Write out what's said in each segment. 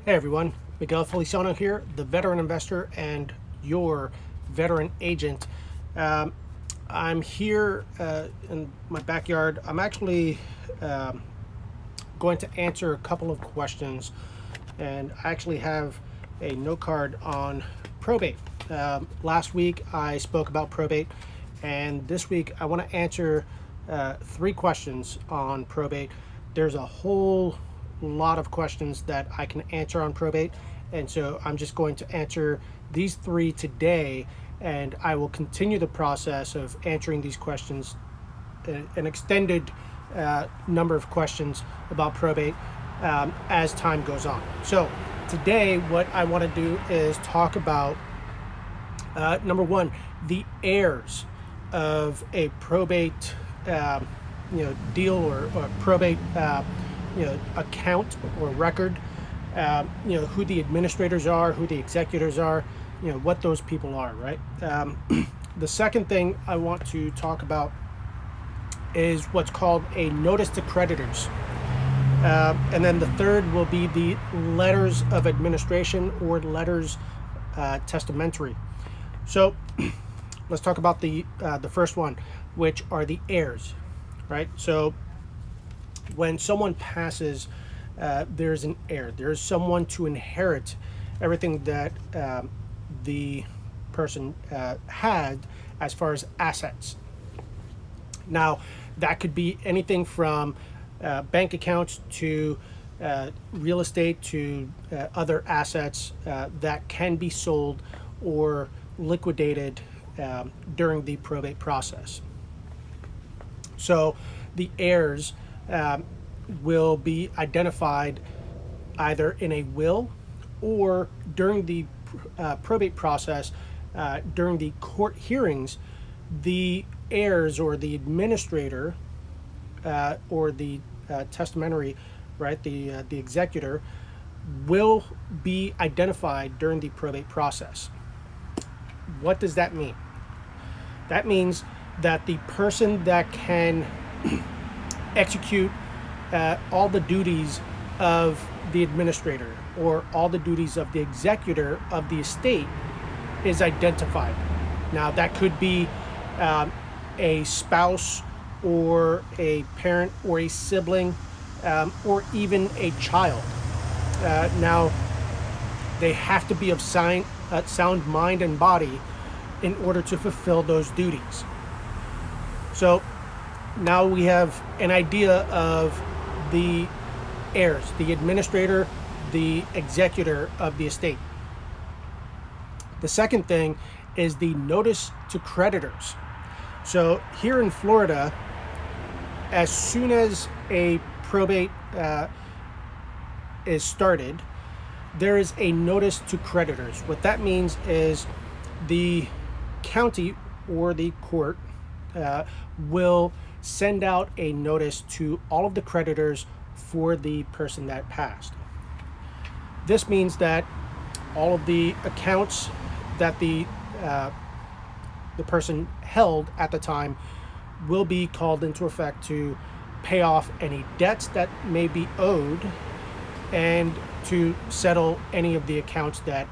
Hey everyone, Miguel Feliciano here, the veteran investor and your veteran agent. Um, I'm here in my backyard. I'm actually um, going to answer a couple of questions, and I actually have a note card on probate. Last week I spoke about probate, and this week I want to answer three questions on probate. There's a whole lot of questions that I can answer on probate, and so I'm just going to answer these three today, and I will continue the process of answering these questions, an extended number of questions about probate as time goes on. So today what I want to do is talk about number one, the heirs of a probate deal or probate account or record. Who the administrators are, who the executors are, what those people are, right? The second thing I want to talk about is what's called a notice to creditors. And then the third will be the letters of administration or letters testamentary. So let's talk about the first one, which are the heirs, right? So when someone passes, there's an heir. There's someone to inherit everything that the person had as far as assets. Now, that could be anything from bank accounts to real estate to other assets that can be sold or liquidated during the probate process. So the heirs will be identified either in a will or during the probate process, during the court hearings. The heirs or the administrator or the testamentary, right, the executor, will be identified during the probate process. What does that mean? That means that the person that can execute all the duties of the administrator or all the duties of the executor of the estate is identified. Now, that could be a spouse or a parent or a sibling or even a child. Now, they have to be of sound mind and body in order to fulfill those duties. So now we have an idea of the heirs, the administrator, the executor of the estate. The second thing is the notice to creditors. So here in Florida, as soon as a probate is started, there is a notice to creditors. What that means is the county or the court will send out a notice to all of the creditors for the person that passed. This means that all of the accounts that the person held at the time will be called into effect to pay off any debts that may be owed and to settle any of the accounts that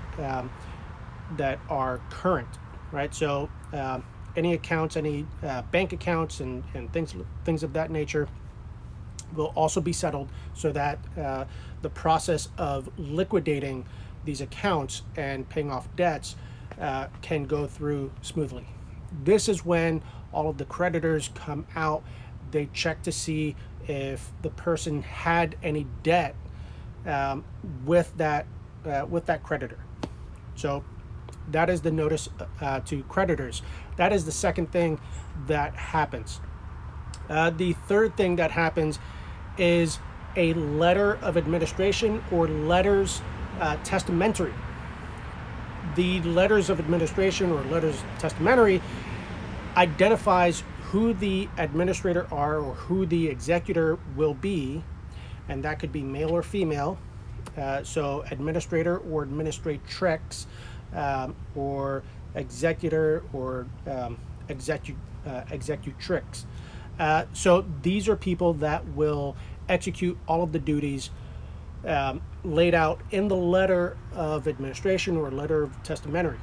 are current, right? So any accounts, any bank accounts and things of that nature will also be settled, so that the process of liquidating these accounts and paying off debts can go through smoothly. This is when all of the creditors come out. They check to see if the person had any debt with that creditor. So that is the notice to creditors. That is the second thing that happens. The third thing that happens is a letter of administration or letters testamentary. The letters of administration or letters testamentary identifies who the administrator are or who the executor will be, and that could be male or female. So administrator or administratrix, or executor or executrix. So these are people that will execute all of the duties laid out in the letter of administration or letter of testamentary.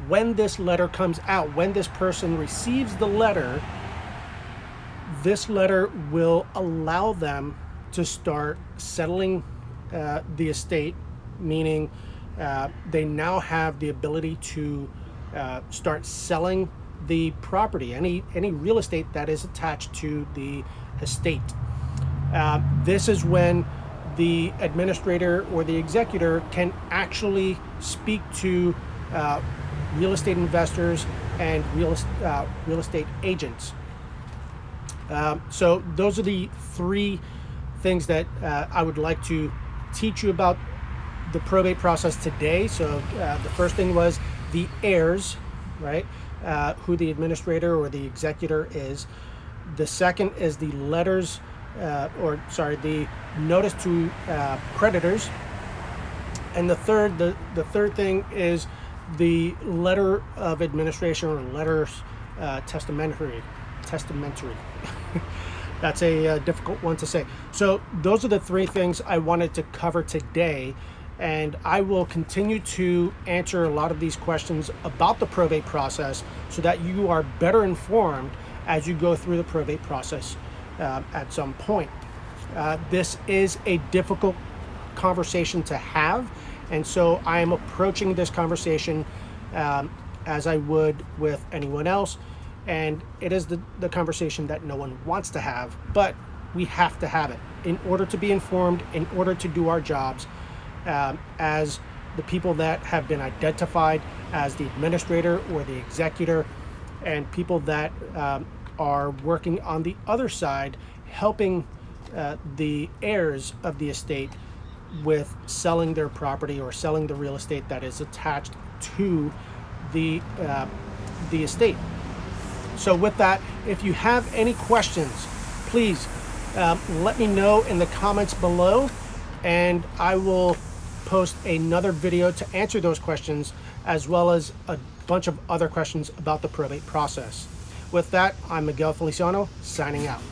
When this letter comes out, when this person receives the letter, this letter will allow them to start settling the estate, meaning they now have the ability to start selling the property, any real estate that is attached to the estate. This is when the administrator or the executor can actually speak to real estate investors and real estate agents. So those are the three things that I would like to teach you about the probate process today. So the first thing was the heirs, right? Who the administrator or the executor is. The second is the letters, the notice to creditors. And the third thing is the letter of administration or letters testamentary. That's a difficult one to say. So those are the three things I wanted to cover today, and I will continue to answer a lot of these questions about the probate process so that you are better informed as you go through the probate process at some point. This is a difficult conversation to have, and so I am approaching this conversation as I would with anyone else. And it is the conversation that no one wants to have, but we have to have it in order to be informed, in order to do our jobs as the people that have been identified as the administrator or the executor, and people that are working on the other side, helping the heirs of the estate with selling their property or selling the real estate that is attached to the estate. So with that, if you have any questions, please let me know in the comments below, and I will post another video to answer those questions, as well as a bunch of other questions about the probate process. With that, I'm Miguel Feliciano, signing out.